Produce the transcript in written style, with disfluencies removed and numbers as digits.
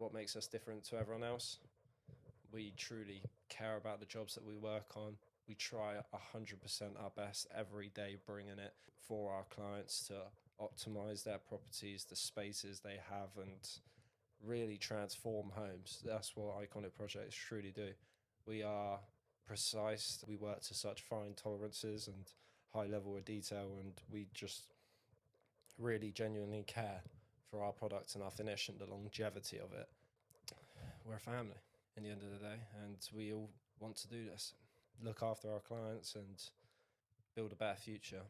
what makes us different to everyone else. We truly care about the jobs that we work on. We try 100% our best every day, bringing it for our clients to optimize their properties, the spaces they have, and really transform homes. That's what Iconic Projects truly do. We are precise. We work to such fine tolerances and high level of detail, and we just really genuinely care for our product and our finish and the longevity of it. We're a family in the end of the day, and we all want to do this, look after our clients and build a better future.